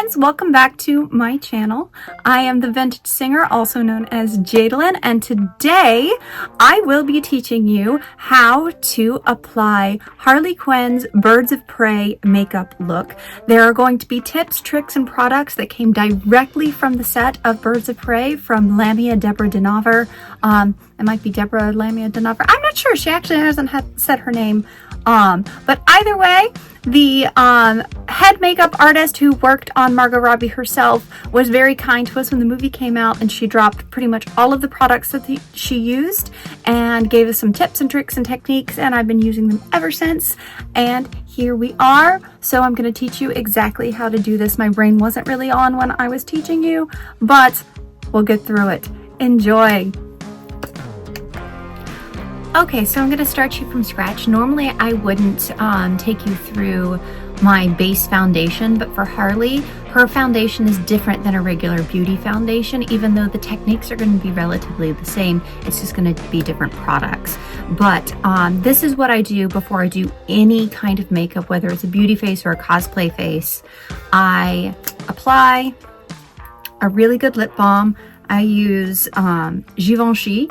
friends, welcome back to my channel. I am the Vintage Singer, also known as Jadalyn, and today I will be teaching you how to apply Harley Quinn's Birds of Prey makeup look. There are going to be tips, tricks, and products that came directly from the set of Birds of Prey from Lamia Deborah Denaver. It might be Deborah Lamia Denaver. I'm not sure. She actually hasn't said her name. But either way, the head makeup artist who worked on Margot Robbie herself was very kind to us when the movie came out, and she dropped pretty much all of the products that she used and gave us some tips and tricks and techniques, and I've been using them ever since, and here we are. So I'm going to teach you exactly how to do this. My brain wasn't really on when I was teaching you, but we'll get through it. Enjoy! Okay, so I'm going to start you from scratch. Normally I wouldn't take you through my base foundation, but for Harley, her foundation is different than a regular beauty foundation, even though the techniques are going to be relatively the same. It's just going to be different products. But this is what I do before I do any kind of makeup, whether it's a beauty face or a cosplay face. I apply a really good lip balm. I use Givenchy.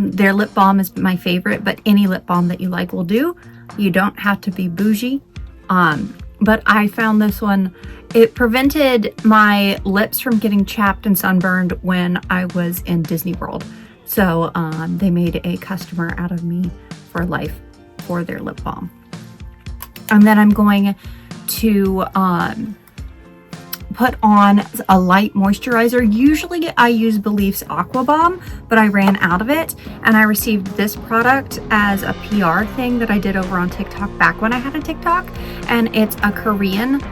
Their lip balm is my favorite, but any lip balm that you like will do. You don't have to be bougie. But I found this one, it prevented my lips from getting chapped and sunburned when I was in Disney World. So they made a customer out of me for life for their lip balm. And then I'm going to put on a light moisturizer. Usually I use Belief's Aqua Bomb, but I ran out of it, and I received this product as a PR thing that I did over on TikTok back when I had a TikTok, and it's a Korean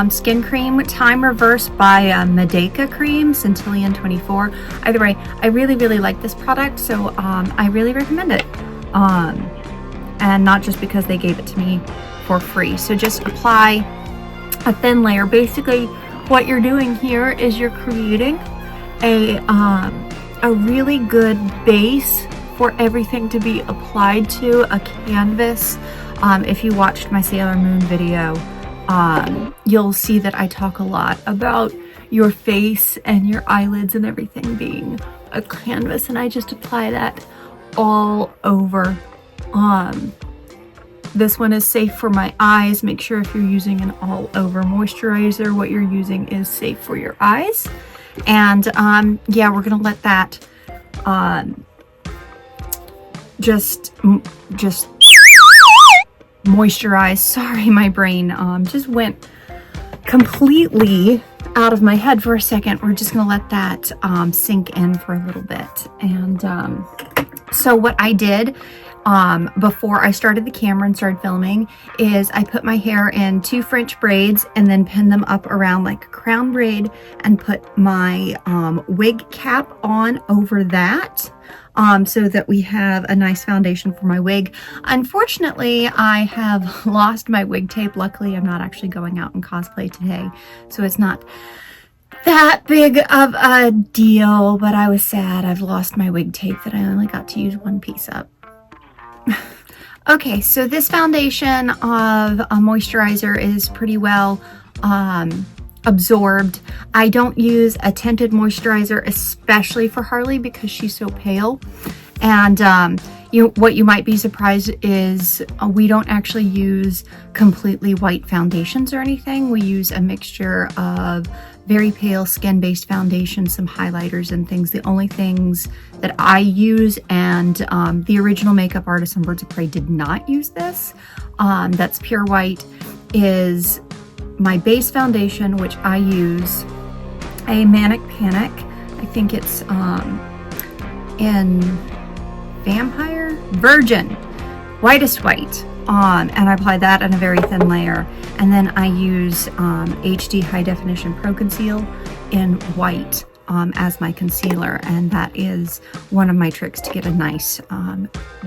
skin cream, Time Reverse by Medeka Cream, Centillion 24. Either way, I really like this product, so I really recommend it. And not just because they gave it to me for free. So just apply a thin layer. Basically, what you're doing here is you're creating a really good base for everything to be applied to, a canvas. If you watched my Sailor Moon video, you'll see that I talk a lot about your face and your eyelids and everything being a canvas, and I just apply that all over. This one is safe for my eyes. Make sure if you're using an all-over moisturizer, what you're using is safe for your eyes. And yeah, we're gonna let that just moisturize. Sorry, my brain just went completely out of my head for a second. We're just gonna let that sink in for a little bit. And so what I did before I started the camera and started filming is I put my hair in 2 French braids and then pinned them up around like a crown braid and put my wig cap on over that so that we have a nice foundation for my wig. Unfortunately, I have lost my wig tape. Luckily, I'm not actually going out in cosplay today, so it's not that big of a deal, but I was sad. I've lost my wig tape that I only got to use one piece of. Okay, so this foundation of a moisturizer is pretty well absorbed. I don't use a tinted moisturizer, especially for Harley because she's so pale. And what you might be surprised is we don't actually use completely white foundations or anything. We use a mixture of very pale skin-based foundation, some highlighters and things. The only things that I use, and the original makeup artist on Birds of Prey did not use this, that's pure white, is my base foundation, which I use a Manic Panic. I think it's in Vampire? Virgin, whitest white. And I apply that in a very thin layer, and then I use HD High Definition Pro Conceal in white as my concealer, and that is one of my tricks to get a nice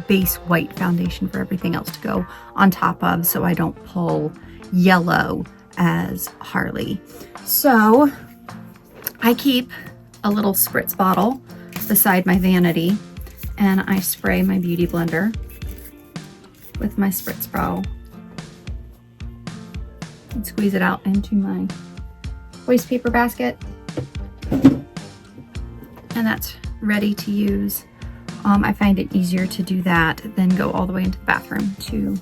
base white foundation for everything else to go on top of, so I don't pull yellow as Harley. So I keep a little spritz bottle beside my vanity, and I spray my beauty blender with my spritz bottle and squeeze it out into my waste paper basket. And that's ready to use. I find it easier to do that than go all the way into the bathroom to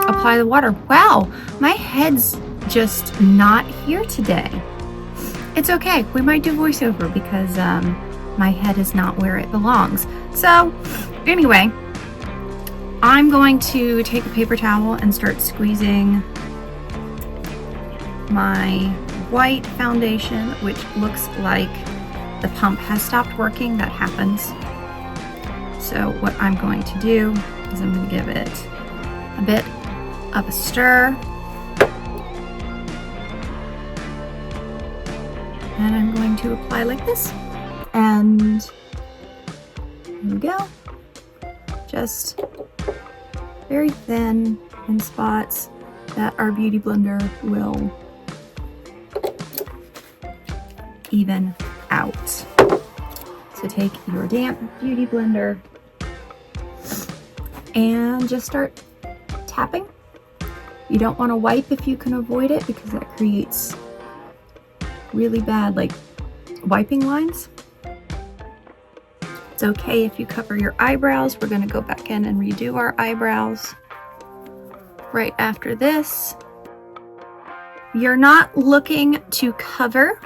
apply the water. Wow, my head's just not here today. It's okay, we might do voiceover because my head is not where it belongs. So anyway, I'm going to take a paper towel and start squeezing my white foundation, which looks like the pump has stopped working. That happens. So what I'm going to do is I'm going to give it a bit of a stir. And I'm going to apply like this. And here we go. Just very thin in spots that our beauty blender will even out. So take your damp beauty blender and just start tapping. You don't want to wipe if you can avoid it because that creates really bad like wiping lines. It's okay if you cover your eyebrows. We're going to go back in and redo our eyebrows right after this. You're not looking to cover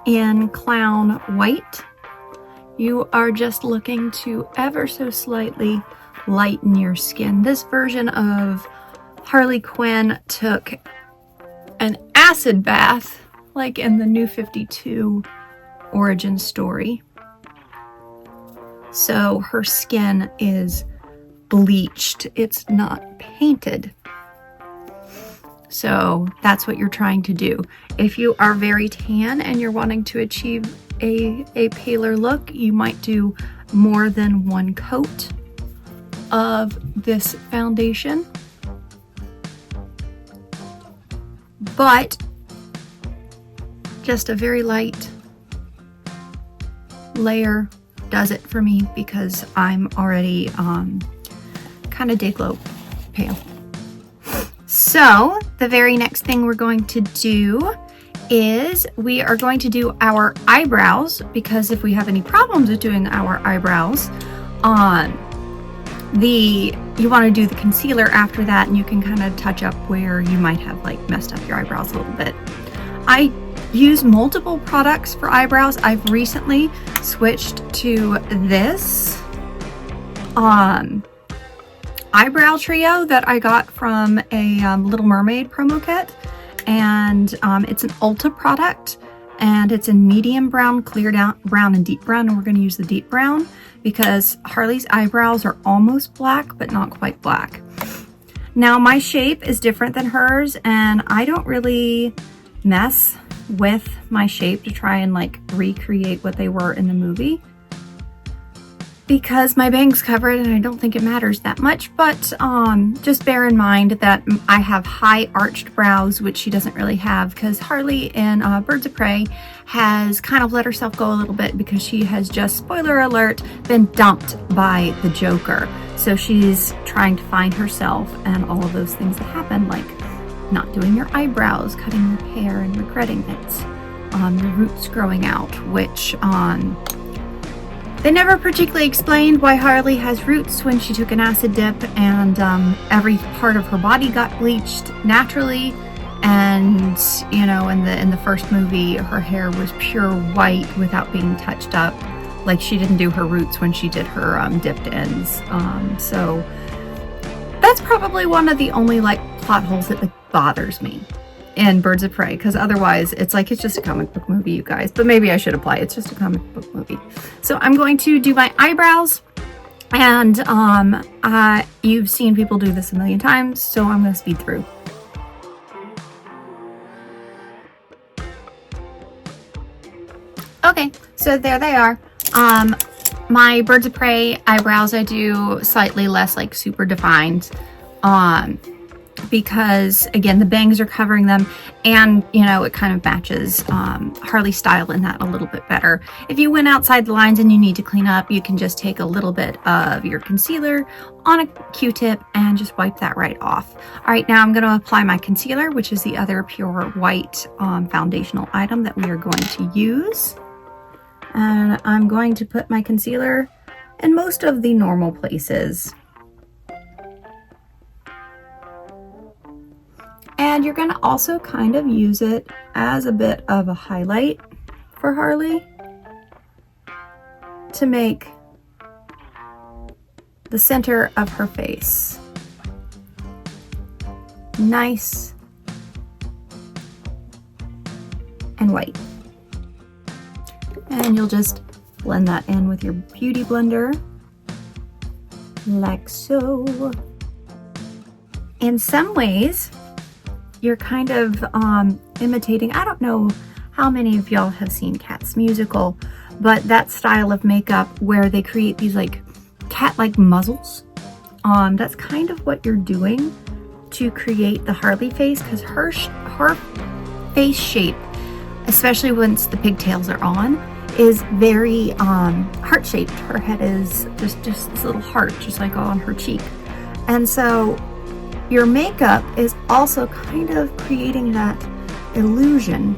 in clown white. You are just looking to ever so slightly lighten your skin. This version of Harley Quinn took an acid bath like in the New 52 origin story. So her skin is bleached. It's not painted. So that's what you're trying to do. If you are very tan and you're wanting to achieve a paler look, you might do more than one coat of this foundation. But just a very light layer does it for me because I'm already kind of day glow pale. So the very next thing we're going to do is we are going to do our eyebrows, because if we have any problems with doing our eyebrows, you want to do the concealer after that, and you can kind of touch up where you might have like messed up your eyebrows a little bit. I use multiple products for eyebrows. I've recently switched to this eyebrow trio that I got from a Little Mermaid promo kit, and it's an Ulta product, and it's in medium brown, clear down brown, and deep brown, and we're going to use the deep brown because Harley's eyebrows are almost black but not quite black. Now my shape is different than hers, and I don't really mess with my shape to try and like recreate what they were in the movie because my bangs cover it and I don't think it matters that much. But just bear in mind that I have high arched brows, which she doesn't really have, because Harley in Birds of Prey has kind of let herself go a little bit because she has just, spoiler alert, been dumped by the Joker. So she's trying to find herself and all of those things that happen, like not doing your eyebrows, cutting your hair and regretting it, your roots growing out, which they never particularly explained why Harley has roots when she took an acid dip, and every part of her body got bleached naturally. And you know, in the first movie, her hair was pure white without being touched up. Like she didn't do her roots when she did her dipped ends. So that's probably one of the only like plot holes that bothers me in Birds of Prey, because otherwise it's like it's just a comic book movie, you guys. But maybe I should apply it's just a comic book movie. So I'm going to do my eyebrows, and you've seen people do this a million times, so I'm going to speed through. Okay, so there they are. My Birds of Prey eyebrows I do slightly less like super defined. because again, the bangs are covering them, and you know, it kind of matches Harley's style in that a little bit better. If you went outside the lines and you need to clean up, you can just take a little bit of your concealer on a Q-tip and just wipe that right off. All right, now I'm going to apply my concealer, which is the other pure white foundational item that we are going to use. And I'm going to put my concealer in most of the normal places. And you're going to also kind of use it as a bit of a highlight for Harley to make the center of her face nice and white. And you'll just blend that in with your beauty blender like so. In some ways, you're kind of imitating, I don't know how many of y'all have seen Cats musical, but that style of makeup where they create these like cat-like muzzles, that's kind of what you're doing to create the Harley face, because her face shape, especially once the pigtails are on, is very heart-shaped. Her head is just this little heart, just like on her cheek. And so your makeup is also kind of creating that illusion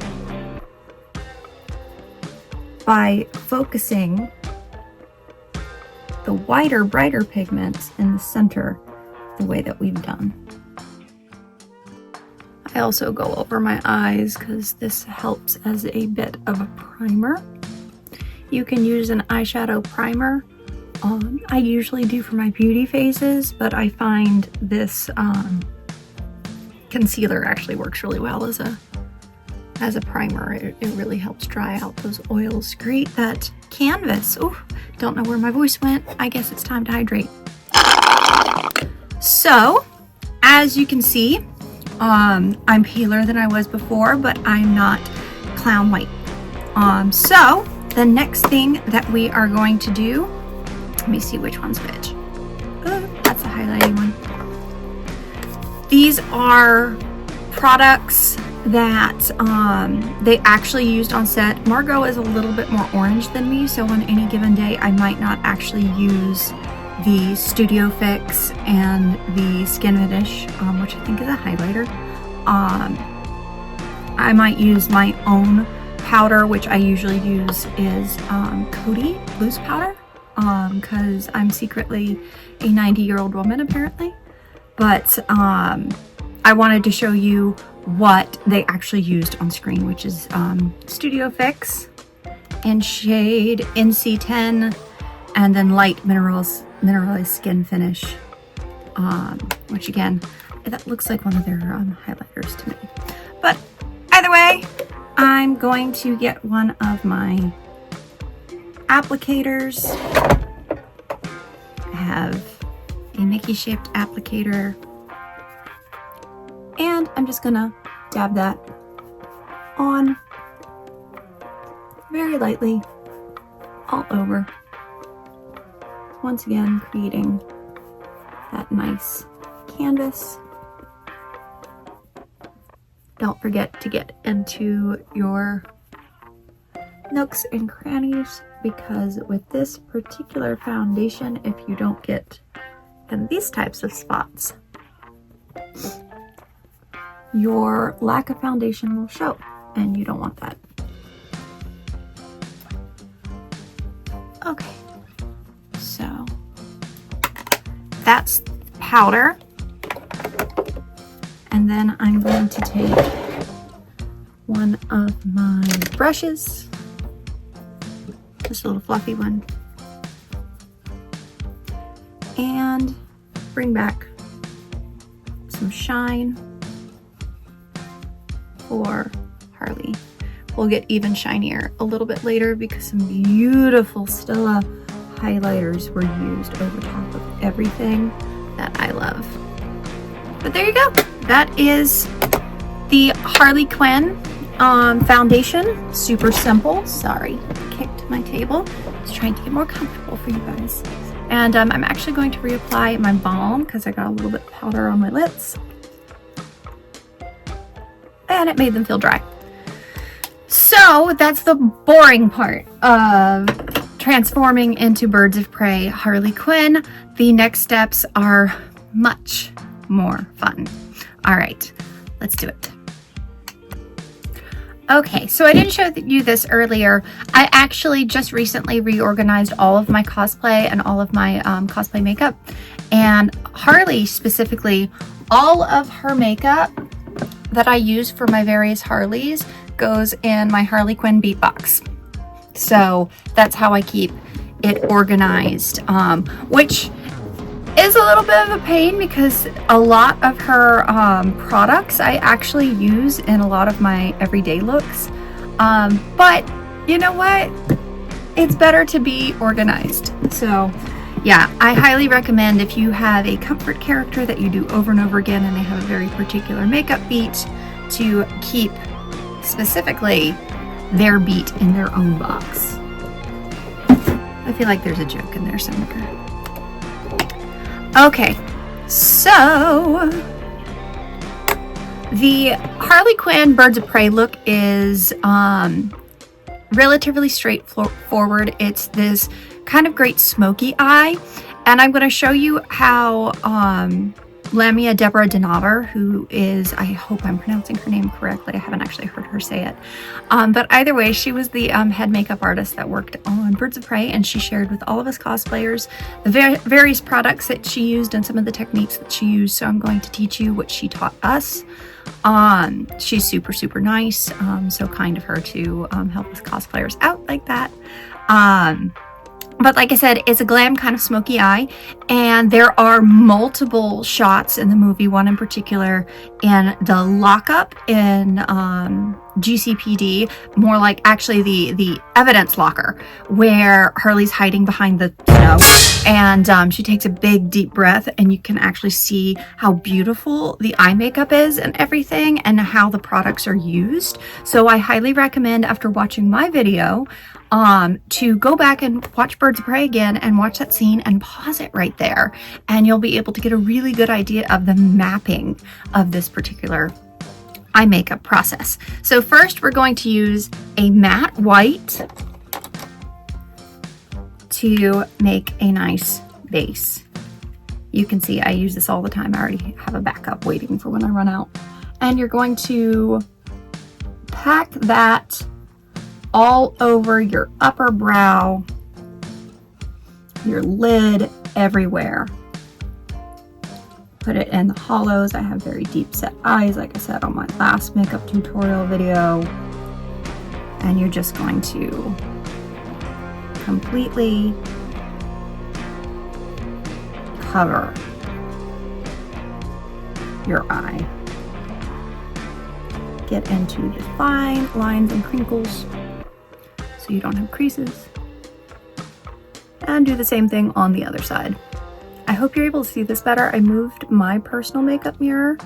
by focusing the whiter, brighter pigments in the center the way that we've done. I also go over my eyes because this helps as a bit of a primer. You can use an eyeshadow primer. I usually do for my beauty faces, but I find this concealer actually works really well as a primer. It really helps dry out those oils. Great, that canvas. Oh, don't know where my voice went. I guess it's time to hydrate. So, as you can see, I'm paler than I was before, but I'm not clown white. So, the next thing that we are going to do, let me see which one's which. Oh, that's a highlighting one. These are products that they actually used on set. Margot is a little bit more orange than me, so on any given day I might not actually use the Studio Fix and the Skin Finish, which I think is a highlighter. I might use my own powder, which I usually use is Coty loose powder, because I'm secretly a 90-year-old woman apparently. But I wanted to show you what they actually used on screen, which is Studio Fix in shade NC10, and then light mineralized skin finish, which again, that looks like one of their highlighters to me. But either way, I'm going to get one of my applicators. I have a Mickey shaped applicator, and I'm just gonna dab that on very lightly all over, once again creating that nice canvas. Don't forget to get into your nooks and crannies, because with this particular foundation, if you don't get in these types of spots, your lack of foundation will show, and you don't want that. Okay, so that's powder. And then I'm going to take one of my brushes, this little fluffy one, and bring back some shine for Harley. We'll get even shinier a little bit later because some beautiful Stella highlighters were used over top of everything that I love. But there you go. That is the Harley Quinn foundation. Super simple. Sorry, kicked my table. I was trying to get more comfortable for you guys. And I'm actually going to reapply my balm because I got a little bit of powder on my lips. and it made them feel dry. So that's the boring part of transforming into Birds of Prey Harley Quinn. The next steps are much more fun. All right, let's do it. Okay, so I didn't show you this earlier. I actually just recently reorganized all of my cosplay and all of my cosplay makeup. And Harley specifically, all of her makeup that I use for my various Harleys goes in my Harley Quinn beat box. So that's how I keep it organized, which is a little bit of a pain because a lot of her products I actually use in a lot of my everyday looks. But you know what? It's better to be organized. So yeah, I highly recommend if you have a comfort character that you do over and over again and they have a very particular makeup beat, to keep specifically their beat in their own box. I feel like there's a joke in there somewhere. Okay, so the Harley Quinn Birds of Prey look is relatively straightforward. It's this kind of great smoky eye, and I'm going to show you how Lamia Deborah Denaver, who is, I hope I'm pronouncing her name correctly, I haven't actually heard her say it, but either way, she was the head makeup artist that worked on Birds of Prey, and she shared with all of us cosplayers the various products that she used and some of the techniques that she used. So I'm going to teach you what she taught us. She's super nice, so kind of her to help us cosplayers out like that. But like I said, it's a glam kind of smoky eye, and there are multiple shots in the movie, one in particular in the lockup in GCPD, more like actually the evidence locker, where Harley's hiding behind the snow, and she takes a big deep breath, and you can actually see how beautiful the eye makeup is and everything, and how the products are used. So I highly recommend, after watching my video, to go back and watch Birds of Prey again and watch that scene and pause it right there, and you'll be able to get a really good idea of the mapping of this particular eye makeup process. So first we're going to use a matte white to make a nice base. You can see I use this all the time. I already have a backup waiting for when I run out. And you're going to pack that all over your upper brow, your lid, everywhere. Put it in the hollows. I have very deep set eyes, like I said on my last makeup tutorial video. And you're just going to completely cover your eye. Get into the fine lines and crinkles so you don't have creases. And do the same thing on the other side. I hope you're able to see this better. I moved my personal makeup mirror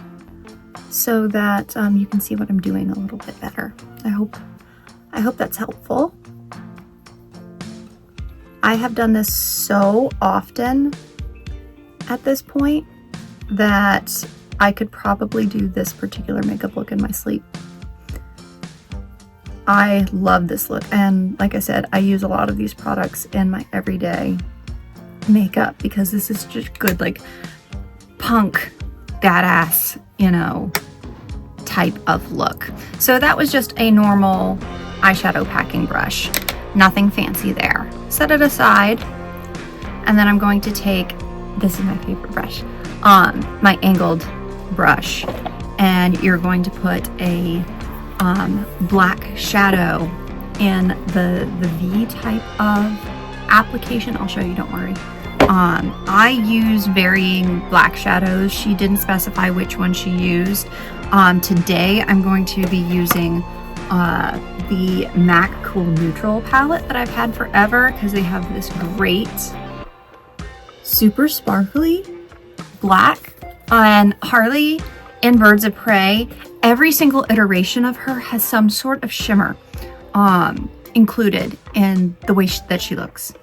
so that you can see what I'm doing a little bit better. I hope that's helpful. I have done this so often at this point that I could probably do this particular makeup look in my sleep. I love this look, and like I said, I use a lot of these products in my everyday makeup because this is just good, like punk, badass, you know, type of look. So that was just a normal eyeshadow packing brush, nothing fancy there. Set it aside, and then I'm going to take, this is my favorite brush, my angled brush, and you're going to put a black shadow in the V type of application. I'll show you, don't worry. I use varying black shadows. She didn't specify which one she used. Today I'm going to be using the MAC Cool Neutral palette that I've had forever because they have this great super sparkly black. And Harley in Birds of Prey, every single iteration of her has some sort of shimmer included in the way that she looks.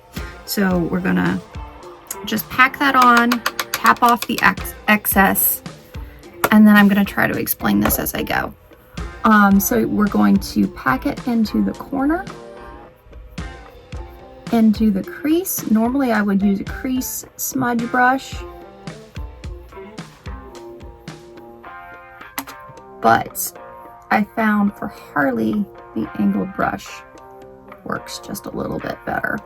So we're gonna just pack that on, tap off the excess, and then I'm gonna try to explain this as I go. So we're going to pack it into the corner, into the crease. Normally I would use a crease smudge brush, but I found for Harley, the angled brush works just a little bit better.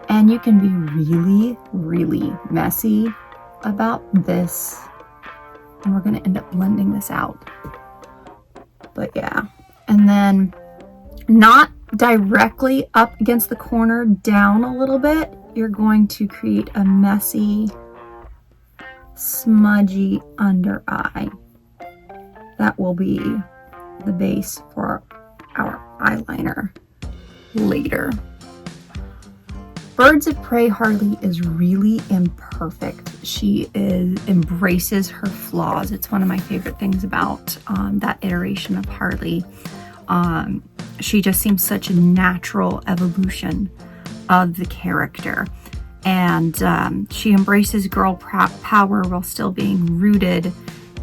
And you can be really, really messy about this. And we're gonna end up blending this out. But yeah, and then not directly up against the corner, down a little bit, you're going to create a messy, smudgy under eye. That will be the base for our eyeliner later. Birds of Prey Harley is really imperfect. She embraces her flaws. It's one of my favorite things about that iteration of Harley. She just seems such a natural evolution of the character. And she embraces girl power while still being rooted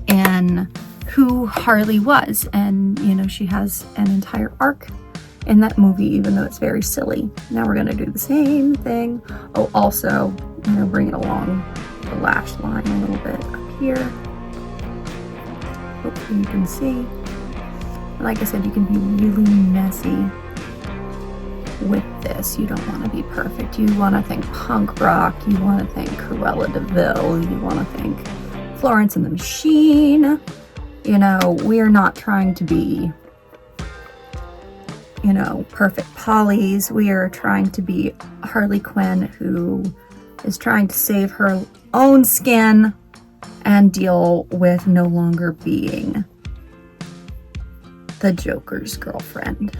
in who Harley was. And, you know, she has an entire arc in that movie, even though it's very silly. Now we're gonna do the same thing. Oh, also, I'm gonna bring it along the lash line a little bit up here. Hopefully you can see. Like I said, you can be really messy with this. You don't want to be perfect. You want to think punk rock. You want to think Cruella de Vil. You want to think Florence and the Machine. You know, we are not trying to be, you know, perfect Polly's. We are trying to be Harley Quinn, who is trying to save her own skin and deal with no longer being the Joker's girlfriend.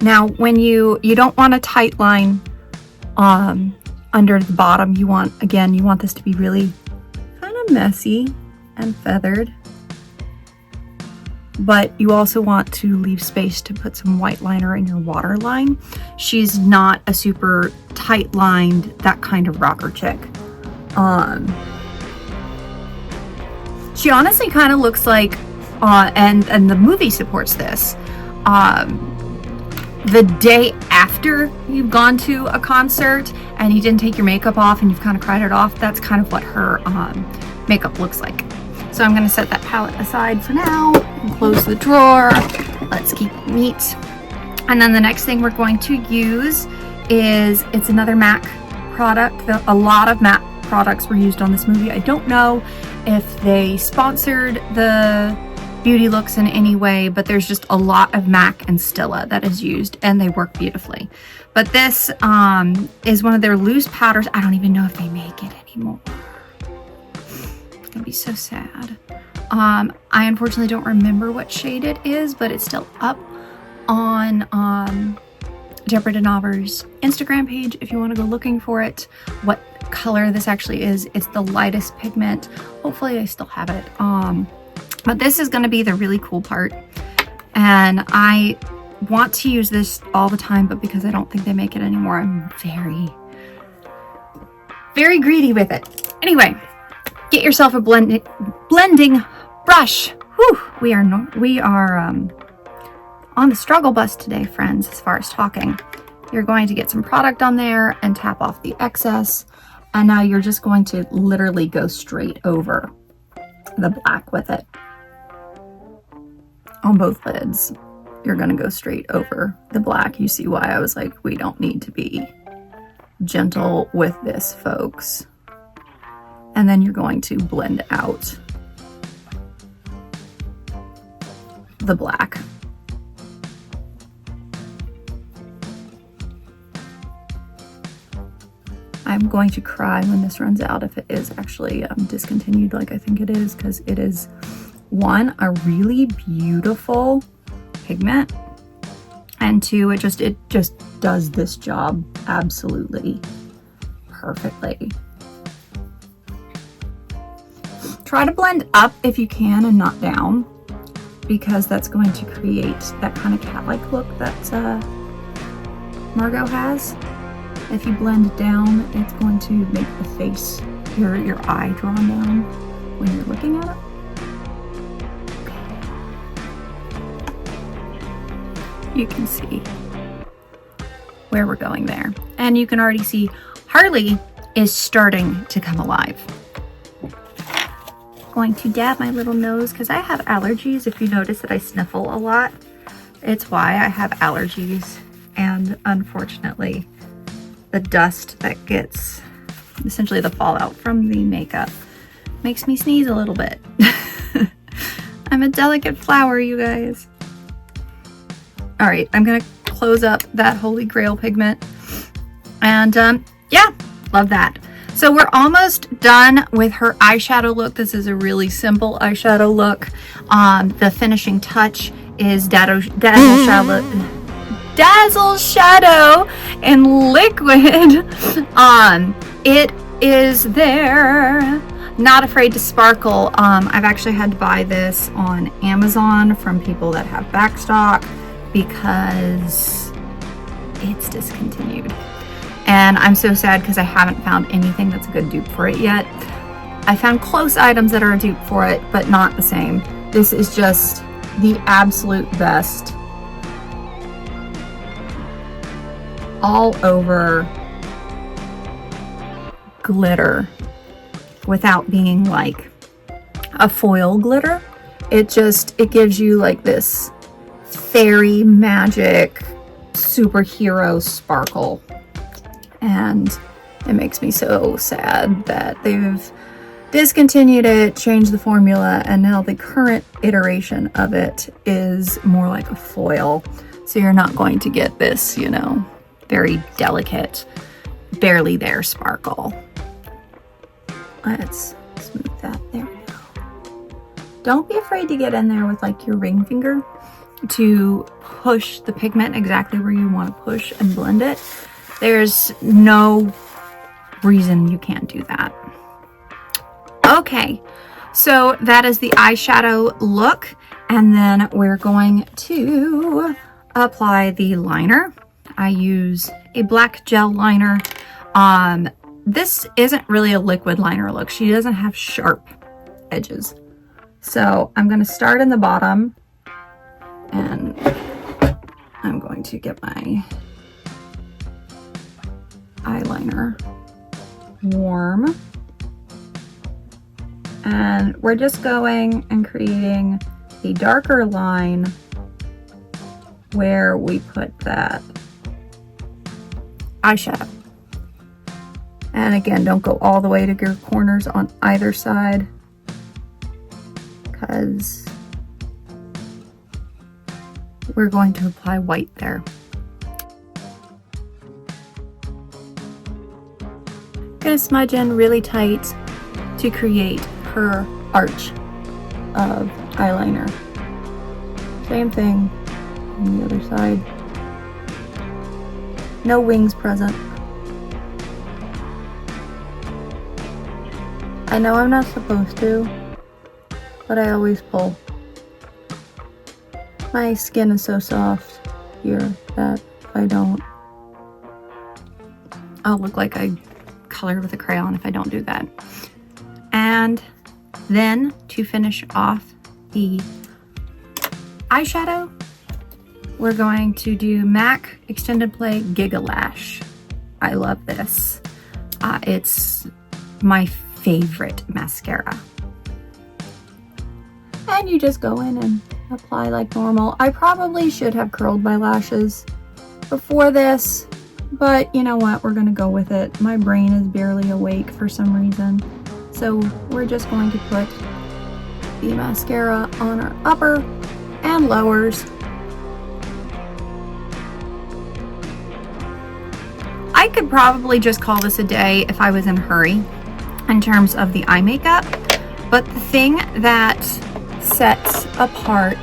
Now, when you don't want a tight line under the bottom, you want this to be really kind of messy and feathered. But you also want to leave space to put some white liner in your waterline. She's not a super tight lined, that kind of rocker chick. She honestly kind of looks like, and the movie supports this, the day after you've gone to a concert and you didn't take your makeup off and you've kind of cried it off, that's kind of what her makeup looks like. So I'm going to set that palette aside for now and close the drawer. Let's keep it neat. And then the next thing we're going to use is, it's another MAC product. A lot of MAC products were used on this movie. I don't know if they sponsored the beauty looks in any way, but there's just a lot of MAC and Stila that is used, and they work beautifully. But this is one of their loose powders. I don't even know if they make it anymore. It's gonna be so sad. I unfortunately don't remember what shade it is, but it's still up on Deborah Denaver's Instagram page if you want to go looking for it. What color this actually is, it's the lightest pigment. Hopefully I still have it. But this is going to be the really cool part, and I want to use this all the time, but because I don't think they make it anymore, I'm very, very greedy with it. Anyway, get yourself a blending brush. Whew, we are on the struggle bus today, friends, as far as talking. You're going to get some product on there and tap off the excess, and now you're just going to literally go straight over the black with it. On both lids, you're going to go straight over the black. You see why I was like, we don't need to be gentle with this, folks. And then you're going to blend out the black. I'm going to cry when this runs out if it is actually discontinued like I think it is, because it is, one, a really beautiful pigment, and two, it just does this job absolutely perfectly. Try to blend up if you can and not down, because that's going to create that kind of cat-like look that Margot has. If you blend it down, it's going to make the face, your eye drawn down when you're looking at it. you can see where we're going there. And you can already see Harley is starting to come alive. Going to dab my little nose because I have allergies. If you notice that I sniffle a lot, it's why I have allergies. And unfortunately, the dust that gets, essentially the fallout from the makeup, makes me sneeze a little bit. I'm a delicate flower, you guys. All right, I'm gonna close up that Holy Grail pigment. And yeah, love that. So we're almost done with her eyeshadow look. This is a really simple eyeshadow look. The finishing touch is Dazzle Shadow in liquid. It is there. Not Afraid to Sparkle. I've actually had to buy this on Amazon from people that have backstock because it's discontinued. And I'm so sad because I haven't found anything that's a good dupe for it yet. I found close items that are a dupe for it, but not the same. This is just the absolute best. All over glitter without being like a foil glitter. It gives you like this fairy magic superhero sparkle. And it makes me so sad that they've discontinued it, changed the formula, and now the current iteration of it is more like a foil. So you're not going to get this, you know, very delicate, barely there sparkle. Let's smooth that. There we go. Don't be afraid to get in there with like your ring finger to push the pigment exactly where you want to push and blend it. There's no reason you can't do that. Okay, so that is the eyeshadow look, and then we're going to apply the liner. I use a black gel liner. This isn't really a liquid liner look. She doesn't have sharp edges. So I'm going to start in the bottom, and I'm going to get my eyeliner warm. And we're just going and creating a darker line where we put that eyeshadow. And again, don't go all the way to your corners on either side, because we're going to apply white there. Gonna smudge in really tight to create her arch of eyeliner. Same thing on the other side. No wings present. I know I'm not supposed to, but I always pull. My skin is so soft here that if I don't, I'll look like I colored with a crayon if I don't do that. And then to finish off the eyeshadow, we're going to do MAC Extended Play Giga Lash. I love this. It's my favorite mascara. And you just go in and apply like normal. I probably should have curled my lashes before this, but you know what? We're gonna go with it. My brain is barely awake for some reason. So we're just going to put the mascara on our upper and lowers. I could probably just call this a day if I was in a hurry in terms of the eye makeup, but the thing that sets apart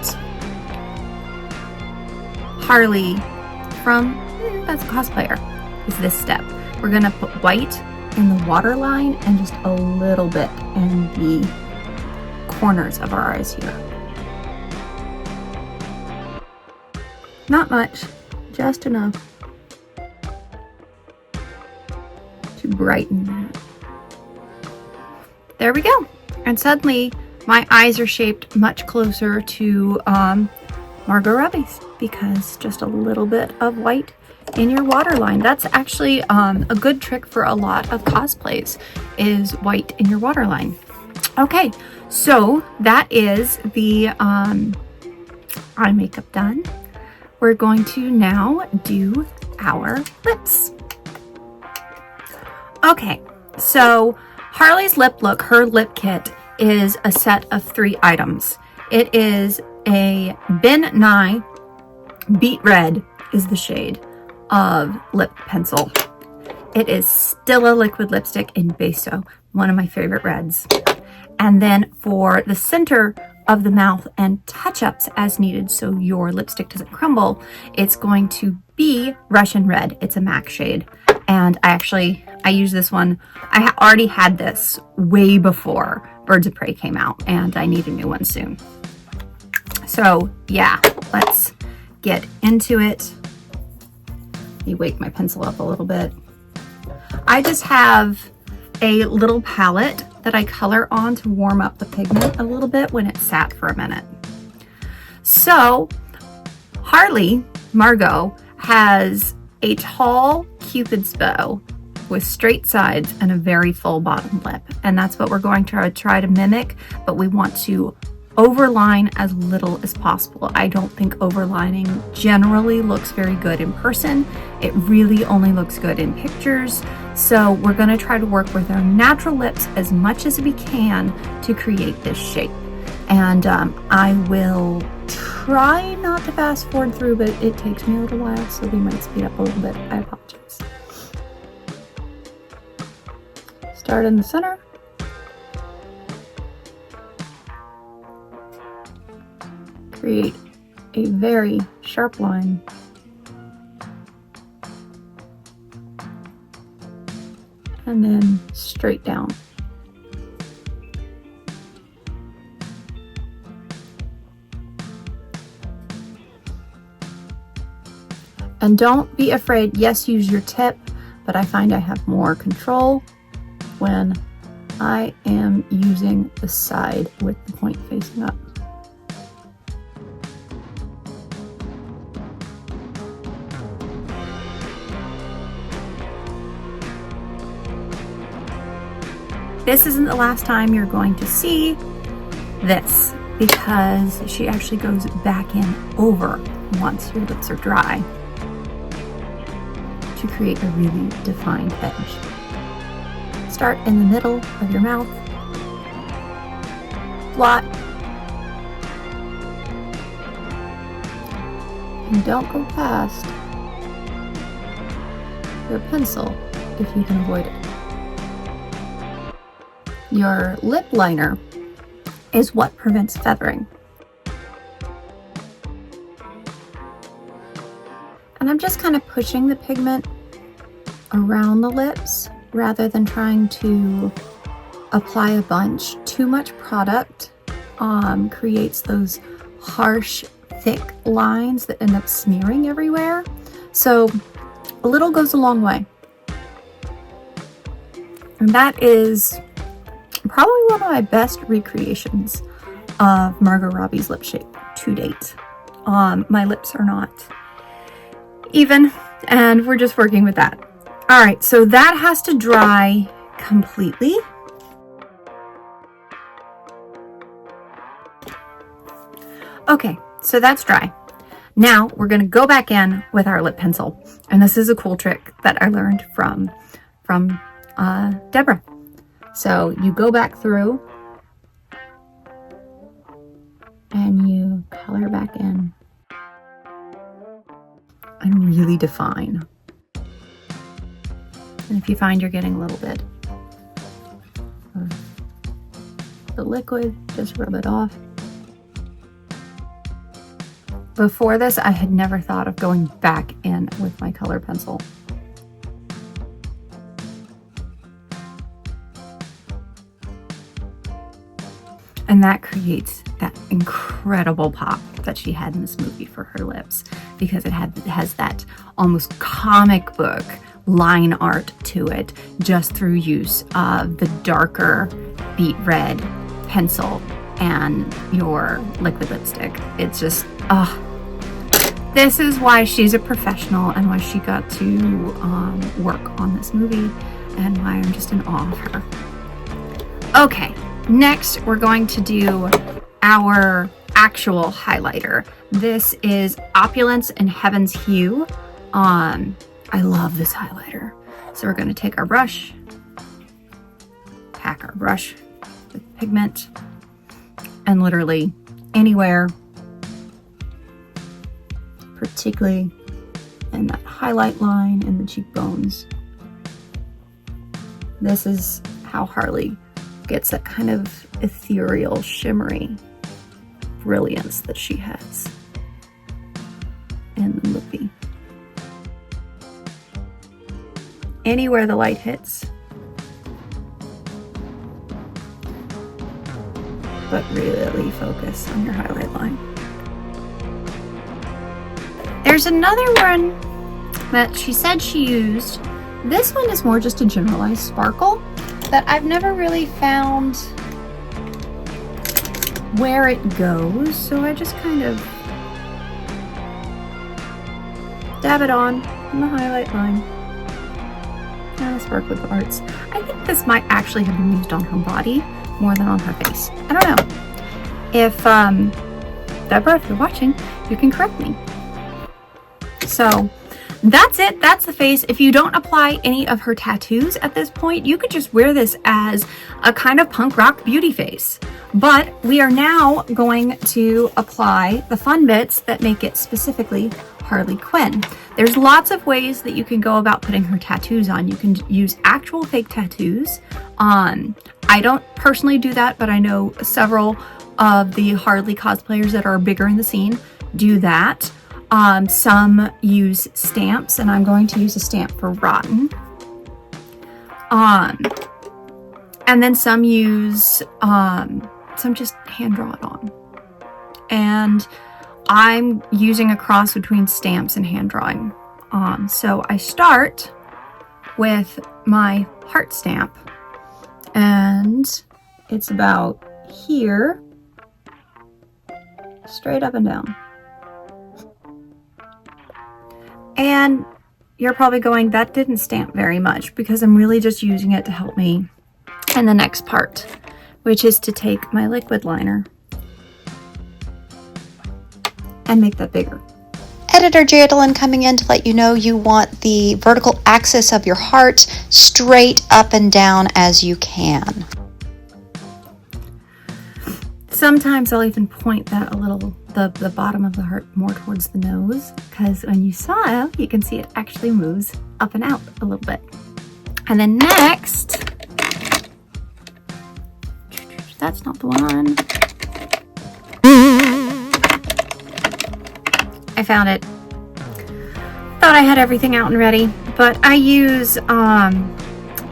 Harley from that's a cosplayer is this step. We're gonna put white in the waterline and just a little bit in the corners of our eyes here. Not much, just enough to brighten that. There we go. And suddenly my eyes are shaped much closer to Margot Robbie's, because just a little bit of white in your waterline. That's actually a good trick for a lot of cosplays, is white in your waterline. Okay, so that is the eye makeup done. We're going to now do our lips. Okay, so Harley's lip look, her lip kit, is a set of 3 items. It is a Ben Nye Beet Red is the shade of lip pencil. It is still a liquid lipstick in Beso, one of my favorite reds. And then for the center of the mouth and touch-ups as needed so your lipstick doesn't crumble, it's going to be Russian Red. It's a MAC shade. And I use this one. I already had this way before Birds of Prey came out, and I need a new one soon. So yeah, let's get into it. Let me wake my pencil up a little bit. I just have a little palette that I color on to warm up the pigment a little bit when it's sat for a minute. So Harley, Margot, has a tall Cupid's bow with straight sides and a very full bottom lip. And that's what we're going to try to mimic, but we want to overline as little as possible. I don't think overlining generally looks very good in person. It really only looks good in pictures. So we're going to try to work with our natural lips as much as we can to create this shape. And I will try not to fast forward through, but it takes me a little while, so we might speed up a little bit. I apologize. Start in the center. Create a very sharp line. And then straight down. And don't be afraid, yes, use your tip, but I find I have more control when I am using the side with the point facing up. This isn't the last time you're going to see this, because she actually goes back in over once your lips are dry to create a really defined edge. Start in the middle of your mouth, blot, and don't go past your pencil if you can avoid it. Your lip liner is what prevents feathering. And I'm just kind of pushing the pigment around the lips rather than trying to apply a bunch. Too much product creates those harsh, thick lines that end up smearing everywhere. So a little goes a long way. And that is probably one of my best recreations of Margot Robbie's lip shape to date. My lips are not even, and we're just working with that. All right, so that has to dry completely. Okay, so that's dry. Now we're gonna go back in with our lip pencil. And this is a cool trick that I learned from Deborah. So you go back through and you color back in and really define. And if you find you're getting a little bit of the liquid, just rub it off. Before this, I had never thought of going back in with my color pencil. And that creates that incredible pop that she had in this movie for her lips, because it has that almost comic book line art to it just through use of the darker beet red pencil and your liquid lipstick. It's just, this is why she's a professional and why she got to work on this movie and why I'm just in awe of her. Okay, next we're going to do our actual highlighter. This is Opulence in Heaven's Hue. I love this highlighter. So we're going to take our brush, pack our brush with pigment, and literally anywhere, particularly in that highlight line and the cheekbones. This is how Harley gets that kind of ethereal, shimmery brilliance that she has in the movie. Anywhere the light hits, but really focus on your highlight line. There's another one that she said she used. This one is more just a generalized sparkle that I've never really found where it goes, so I just kind of dab it on in the highlight line. And sparkle parts. I think this might actually have been used on her body more than on her face. I don't know. If Deborah, if you're watching, you can correct me. So that's it. That's the face. If you don't apply any of her tattoos at this point, you could just wear this as a kind of punk rock beauty face. But we are now going to apply the fun bits that make it specifically Harley Quinn. There's lots of ways that you can go about putting her tattoos on. You can use actual fake tattoos. I don't personally do that, but I know several of the Harley cosplayers that are bigger in the scene do that. Some use stamps, and I'm going to use a stamp for Rotten. And then some use, some just hand draw it on. And I'm using a cross between stamps and hand drawing. So I start with my heart stamp, and it's about here, straight up and down. And you're probably going, that didn't stamp very much, because I'm really just using it to help me in the next part, which is to take my liquid liner and make that bigger. Editor Jadalyn coming in to let you know you want the vertical axis of your heart straight up and down as you can. Sometimes I'll even point that a little, the bottom of the heart more towards the nose, because when you smile, you can see it actually moves up and out a little bit. And then next, that's not the one. I found it. Thought I had everything out and ready, but I use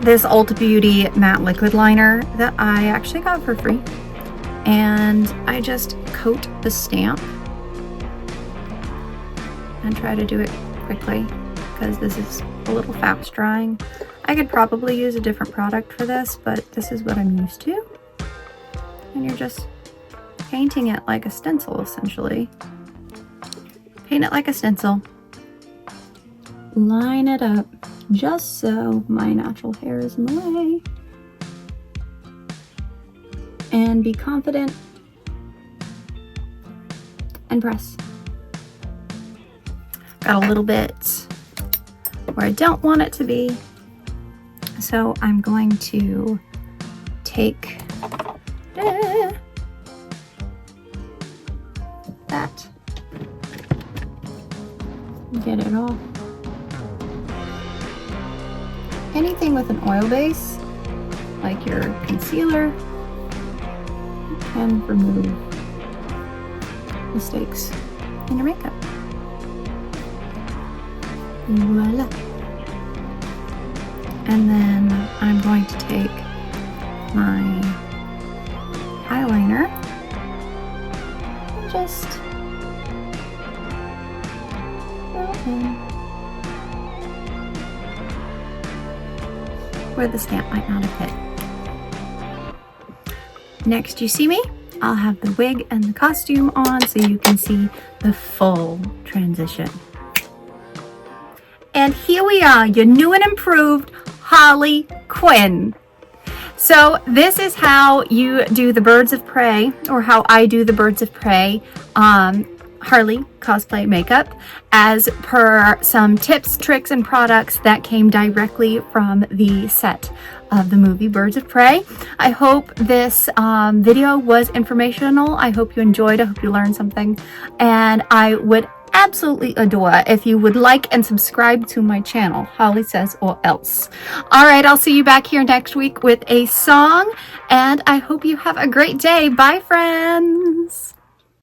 this Ulta Beauty matte liquid liner that I actually got for free. And I just coat the stamp and try to do it quickly, because this is a little fast drying. I could probably use a different product for this, but this is what I'm used to. And you're just painting it like a stencil, essentially. Paint it like a stencil. Line it up just so my natural hair is in the way. And be confident and press. Got a little bit where I don't want it to be, so I'm going to take that, get it off. Anything with an oil base, like your concealer, can remove mistakes in your makeup. Voila. And then I'm going to take my eyeliner and just fill in where the stamp might not have hit. Next, you see me? I'll have the wig and the costume on so you can see the full transition. And here we are, your new and improved Harley Quinn. So this is how you do the Birds of Prey, or how I do the Birds of Prey Harley cosplay makeup, as per some tips, tricks, and products that came directly from the set of the movie Birds of Prey. I hope this video was informational. I hope you enjoyed. I hope you learned something. And I would absolutely adore if you would like and subscribe to my channel, Holly Says or Else. All right, I'll see you back here next week with a song, and I hope you have a great day. Bye, friends.